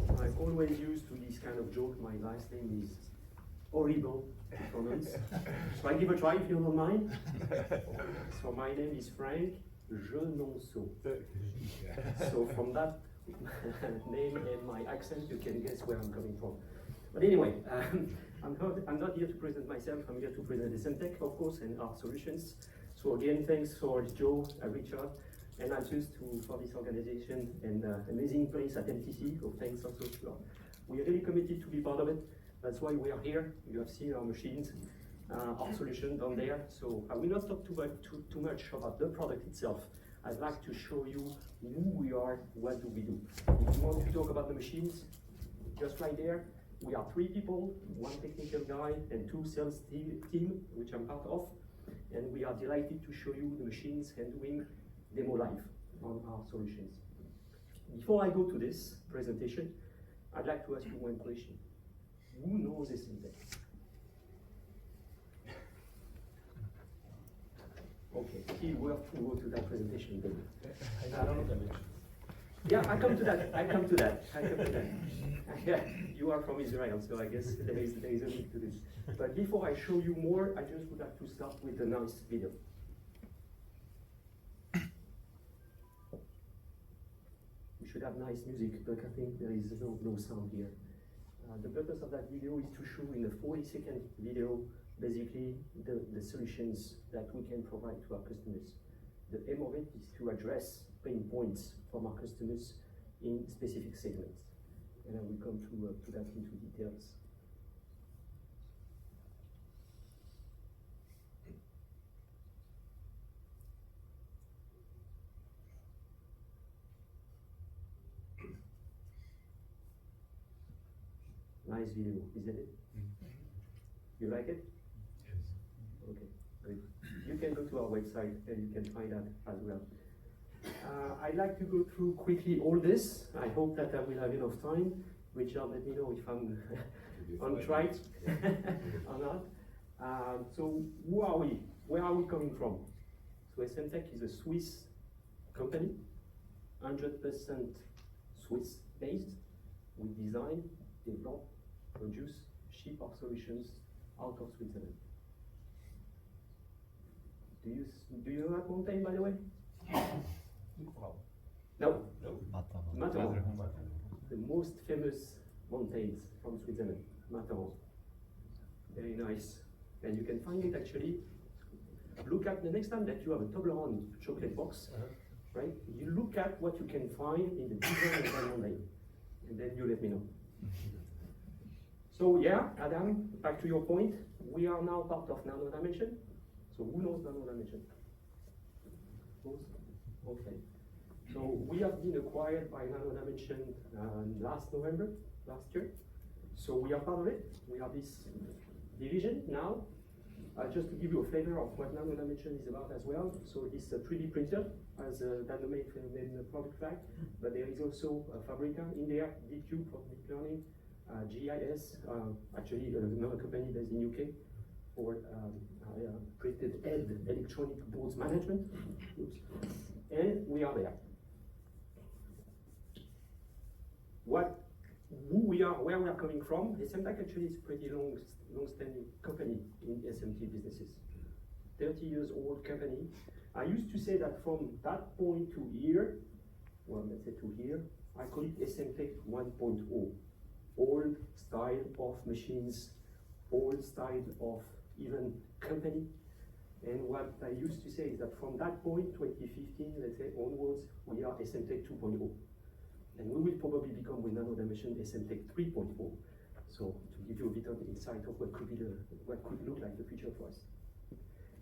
I'm always used to this kind of joke. My last name is horrible to pronounce. So I give a try if you don't mind. So my name is Franck Genonceau. So from that name and my accent, you can guess where I'm coming from. But anyway, I'm not here to present myself. I'm here to present Essemtec, of course, and our solutions. So again, thanks for Joe, Richard, and Altus for this organization and amazing place at MTC. So thanks also to our. We are really committed to be part of it. That's why we are here. You have seen our machines, our solution down there. So I will not talk too much about the product itself. I'd like to show you who we are, what do we do. If you want to talk about the machines, just right there, we are 3 people, 1 technical guy and 2 sales team, which I'm part of. And we are delighted to show you the machines and doing demo live on our solutions. Before I go to this presentation, I'd like to ask you one question. Who knows Essemtec? Okay, he will have to go to that presentation then. I don't know the mention. Yeah, I come to that. Yeah, you are from Israel, so I guess there is a link to this. But before I show you more, I just would like to start with a nice video. We should have nice music, but I think there is no sound here. The purpose of that video is to show in a 40-second video basically the solutions that we can provide to our customers. The aim of it is to address pain points from our customers in specific segments. And I will come to that into details. Nice video, isn't it? You like it? Yes. Okay, good. You can go to our website and you can find that as well. I'd like to go through quickly all this. I hope that I will have enough time. Richard, let me know if I'm on track or not. So who are we? Where are we coming from? So Essemtec is a Swiss company, 100% Swiss-based. We design, develop, produce, ship our solutions out of Switzerland. Do you know that mountain, by the way? No. Matterhorn. The most famous mountains from Switzerland, Matterhorn. Very nice. And you can find it actually. Look at the next time that you have a Toblerone chocolate box, right? You look at what you can find in the different environment, and then you let me know. So yeah, Adam, back to your point. We are now part of Nano Dimension. So who knows Nano Dimension? Most? Okay. So we have been acquired by Nano Dimension last November, last year. So we are part of it. We have this division now. Just to give you a flavor of what Nano Dimension is about as well. So it's a 3D printer as that main product flag, but there is also a Fabrica in there, DQ for deep learning, GIS, actually another company based in UK for printed electronic boards management. Oops. And we are there. Who we are, where we are coming from. Essemtec actually is a pretty long-standing company in SMT businesses. 30 years old company. I used to say that from that point to here, well, let's say to here, I call it Essemtec 1.0. Old style of machines, old style of even company. And what I used to say is that from that point, 2015, let's say onwards, we are Essemtec 2.0. And we will probably become with Nano Dimension Essemtec 3.0. So to give you a bit of insight of what could look like the future for us.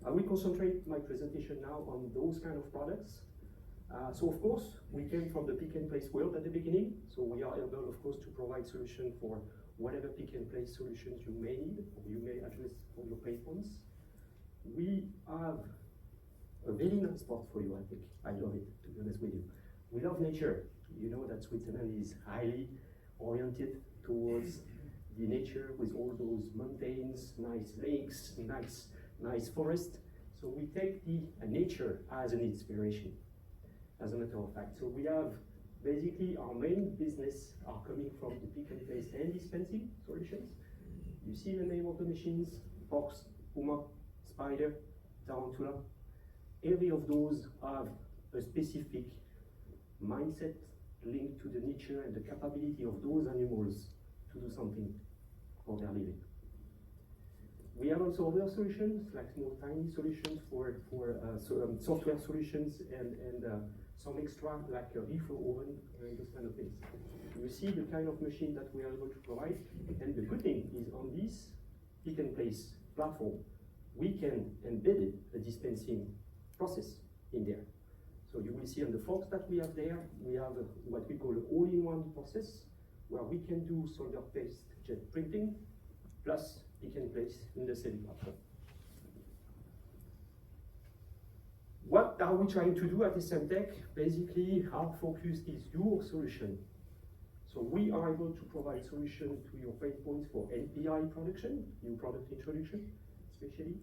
I will concentrate my presentation now on those kind of products. So of course, we came from the pick and place world at the beginning. So we are able, of course, to provide solution for whatever pick and place solutions you may need or you may address for your pain points. We have a very nice portfolio, I think. I love it, to be honest with you. We love nature. You know that Switzerland is highly oriented towards the nature with all those mountains, nice lakes, nice forest. So we take the nature as an inspiration, as a matter of fact. So we have basically our main business are coming from from the pick and place and dispensing solutions. You see the name of the machines, Fox, Puma, Spider, Tarantula. Every of those have a specific mindset linked to the nature and the capability of those animals to do something for their living. We have also other solutions, like small tiny solutions for software solutions and some extra, like a reefer oven and those kind of things. You see the kind of machine that we are able to provide, and the good thing is on this pick and place platform, we can embed a dispensing process in there. So you will see on the Fox that we have there, we have what we call an all-in-one process, where we can do solder-paste jet printing, plus pick and place in the same platform. What are we trying to do at Essemtec? Basically, our focus is your solution. So we are able to provide solutions to your pain points for NPI production, new product introduction, especially.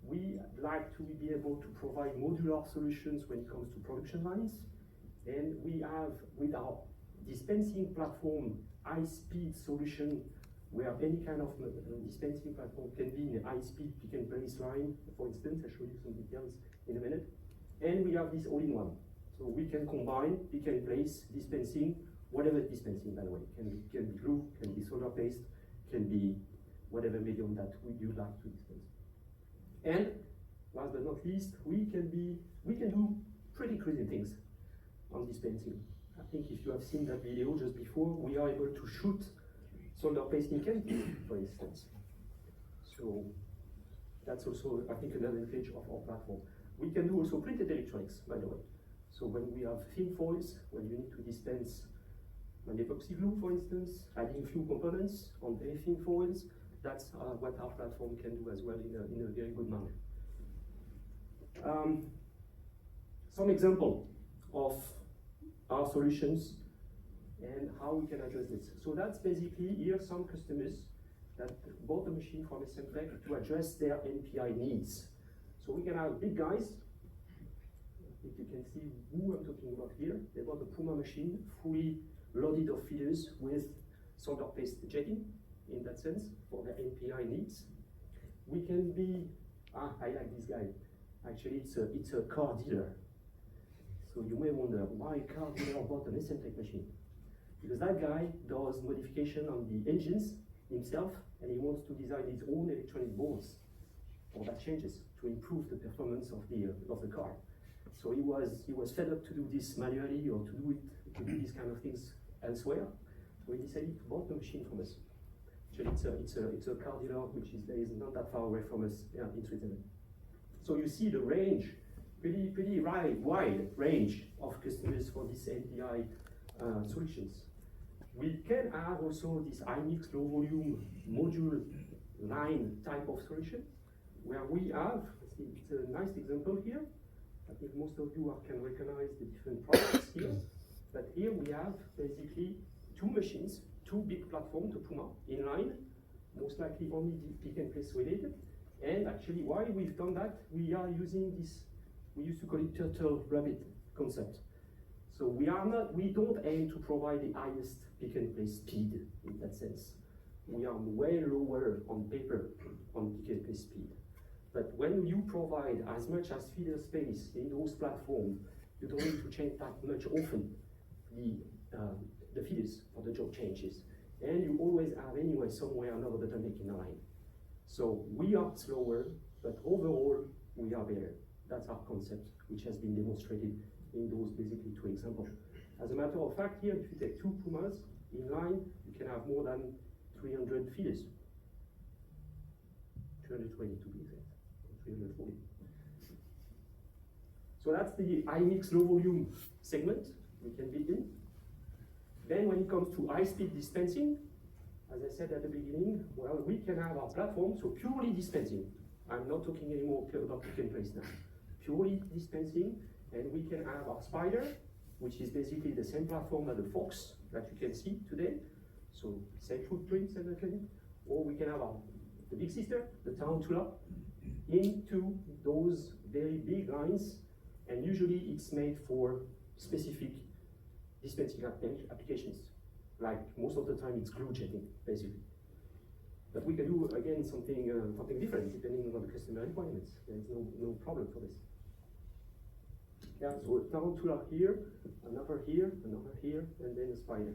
We like to be able to provide modular solutions when it comes to production lines. And we have, with our dispensing platform, high-speed solution, where any kind of dispensing platform can be in a high-speed pick and place line, for instance. I'll show you some details in a minute. And we have this all-in-one. So we can combine pick and place, dispensing, whatever dispensing, by the way. Can be glue, can be solder paste, can be whatever medium that you'd like to dispense. And last but not least, we can do pretty crazy things on dispensing. I think if you have seen that video just before, we are able to shoot solder paste in candy, for instance. So that's also, I think, an advantage of our platform. We can do also printed electronics, by the way. So when we have thin foils, when you need to dispense an epoxy glue, for instance, adding few components on very thin foils, that's what our platform can do as well in a very good manner. Some example of our solutions and how we can address this. So that's basically here some customers that bought a machine from Essemtec to address their NPI needs. So we can have big guys. I think you can see who I'm talking about here. They bought a Puma machine, fully loaded of feeders with solder paste jetting, in that sense, for their NPI needs. We can be, I like this guy. Actually, it's a car dealer. So you may wonder why a car dealer bought an Essemtec machine. Because that guy does modification on the engines himself, and he wants to design his own electronic boards or that changes to improve the performance of the car. So he was fed up to do this manually or to do these kind of things elsewhere. So he decided to buy the machine from us. Actually, it's a car dealer which is based not that far away from us in Switzerland. So you see the range, pretty wide range of customers for these NPI solutions. We can have also this high mix, low volume module line type of solution, where we have, it's a nice example here. I think most of you can recognize the different products here. But here we have basically two machines, two big platforms, the Puma, in line, most likely only pick and place related. And actually why we've done that, we are using this, we used to call it turtle rabbit concept. So we don't aim to provide the highest pick and place speed in that sense. We are way lower on paper on pick and place speed. But when you provide as much as feeder space in those platforms, you don't need to change that much often the feeders for the job changes. And you always have anyway somewhere another bottleneck in the line. So we are slower, but overall we are better. That's our concept, which has been demonstrated in those basically two examples. As a matter of fact, here, if you take two Pumas in line, you can have more than 300 feeders. 320 to be exact, 340. So that's the high mix, low volume segment we can be in. Then when it comes to high speed dispensing, as I said at the beginning, well, we can have our platform, so purely dispensing. I'm not talking anymore about pick and place now. Purely dispensing, and we can have our Spider, which is basically the same platform as the Fox that you can see today. So same footprint, or we can have the big sister, the Tarantula, into those very big lines, and usually it's made for specific dispensing applications, like most of the time it's glue jetting, basically. But we can do, again, something different depending on the customer requirements. There is no problem for this. Yeah, so a towel tool are here, another here, and then a spider.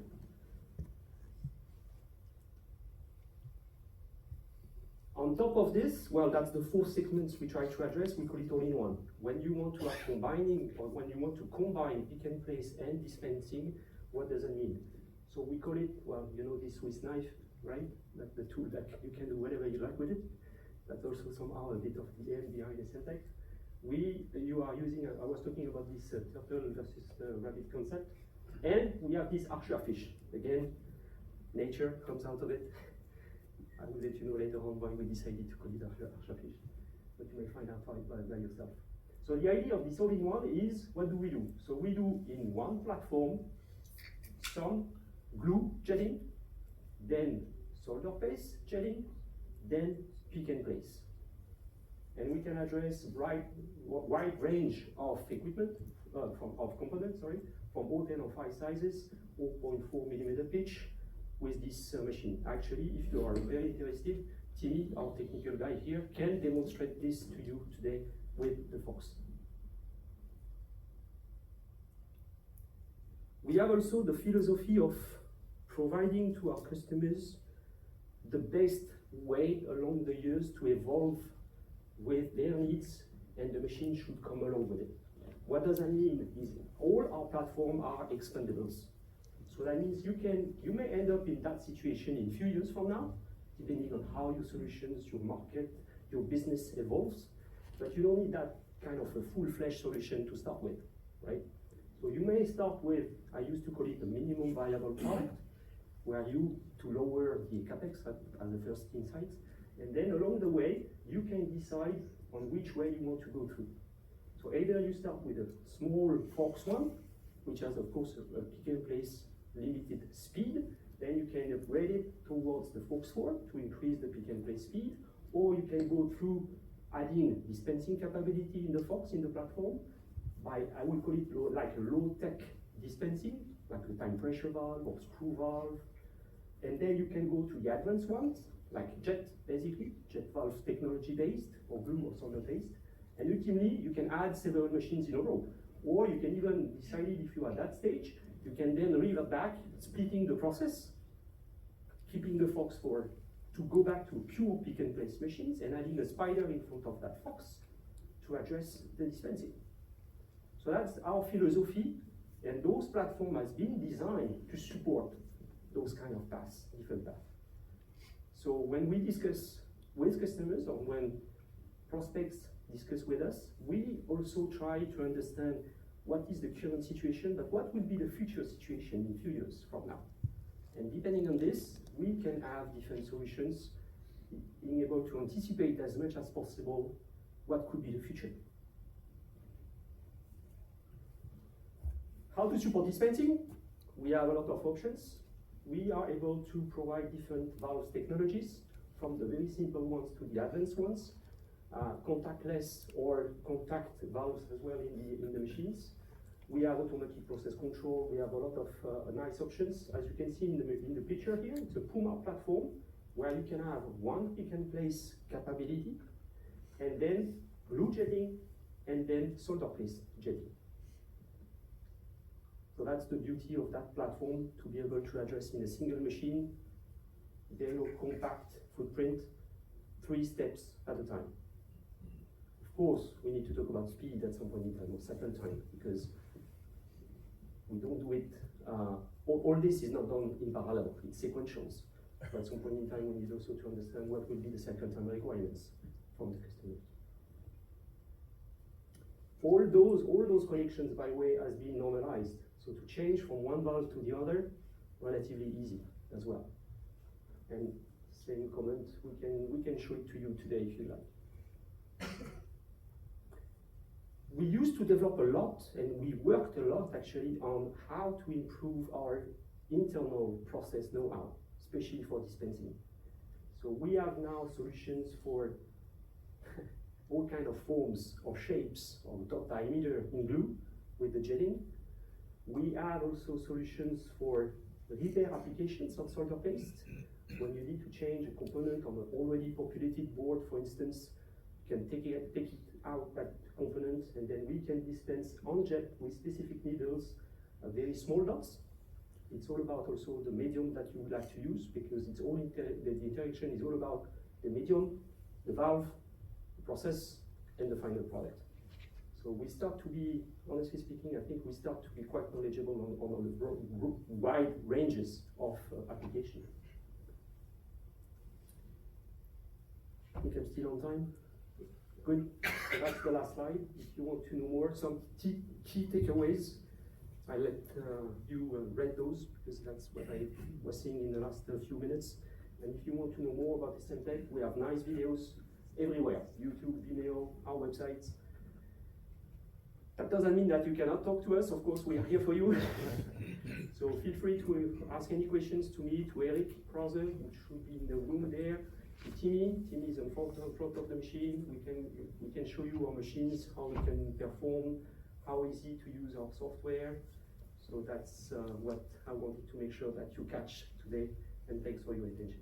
On top of this, well, that's the 4 segments we try to address. We call it all-in-one. When you want to have combining, or when you want to combine pick and place and dispensing, what does it mean? So we call it, well, you know this Swiss knife, right? That's the tool that you can do whatever you like with it. That's also somehow a bit of the aim behind Essemtec. You are using, I was talking about this turtle versus rabbit concept. And we have this archerfish. Again, nature comes out of it. I will let you know later on why we decided to call it archerfish, but you may find out by yourself. So the idea of this all-in-one is, what do? So we do in one platform some glue jetting, then solder paste jetting, then pick and place. And we can address wide range of equipment, of components, from 0.10 or 5 sizes, 0.4 millimeter pitch, with this machine. Actually, if you are very interested, Timmy, our technical guy here, can demonstrate this to you today with the Fox. We have also the philosophy of providing to our customers the best way along the years to evolve with their needs, and the machine should come along with it. What does that mean? Is all our platforms are expendables. So that means you may end up in that situation in a few years from now, depending on how your solutions, your market, your business evolves. But you don't need that kind of a full-fledged solution to start with, right? So you may start with, I used to call it a minimum viable product, where you to lower the capex as the first insight, and then along the way you can decide on which way you want to go through. So either you start with a small Fox one, which has of course a pick and place limited speed, then you can upgrade it towards the Fox 4 to increase the pick and place speed, or you can go through adding dispensing capability in the Fox, in the platform, by, I would call it like a low-tech dispensing, like a time pressure valve or screw valve, and then you can go to the advanced ones, like jet, basically, jet valve technology based, or glue or solder based, and ultimately you can add several machines in a row, or you can even decide, if you are at that stage, you can then revert back, splitting the process, keeping the Fox 4 to go back to pure pick and place machines, and adding a spider in front of that Fox to address the dispensing. So that's our philosophy, and those platforms has been designed to support those kind of paths, different paths. So when we discuss with customers, or when prospects discuss with us, we also try to understand what is the current situation, but what will be the future situation in a few years from now. And depending on this, we can have different solutions, being able to anticipate as much as possible what could be the future. How to support dispensing? We have a lot of options. We are able to provide different valve technologies, from the very simple ones to the advanced ones, contactless or contact valves as well in the machines. We have automatic process control. We have a lot of nice options. As you can see in the picture here, it's a Puma platform where you can have one pick and place capability, and then glue jetting, and then solder paste jetting. So that's the beauty of that platform, to be able to address in a single machine, very low compact footprint, 3 steps at a time. Of course, we need to talk about speed at some point in time, or cycle time, because we don't do it, all this is not done in parallel, it's sequentials. But at some point in time, we need also to understand what will be the cycle time requirements from the customers. All those connections, by the way, has been normalized. So to change from one valve to the other, relatively easy as well. And same comment, we can show it to you today if you like. We used to develop a lot, and we worked a lot actually on how to improve our internal process know-how, especially for dispensing. So we have now solutions for all kind of forms or shapes on top diameter in glue with the jetting. We have also solutions for The repair applications on solder paste, when you need to change a component on an already populated board, for instance, you can take it out, that component, and then we can dispense on jet with specific needles, very small dots. It's all about also the medium that you would like to use, because it's all the interaction is all about the medium, the valve, the process, and the final product. So we start to be, honestly speaking, I think we start to be quite knowledgeable on the wide ranges of application. I think I'm still on time. Good, so that's the last slide. If you want to know more, some key takeaways, I let you read those, because that's what I was seeing in the last few minutes. And if you want to know more about Essemtec, we have nice videos everywhere, YouTube, Vimeo, our websites. That doesn't mean that you cannot talk to us. Of course, we are here for you. So feel free to ask any questions to me, to Eric Prother, who should be in the room there, to Timmy. Timmy is in front of the machine. We can show you our machines, how we can perform, how easy to use our software. So that's what I wanted to make sure that you catch today, and thanks for your attention.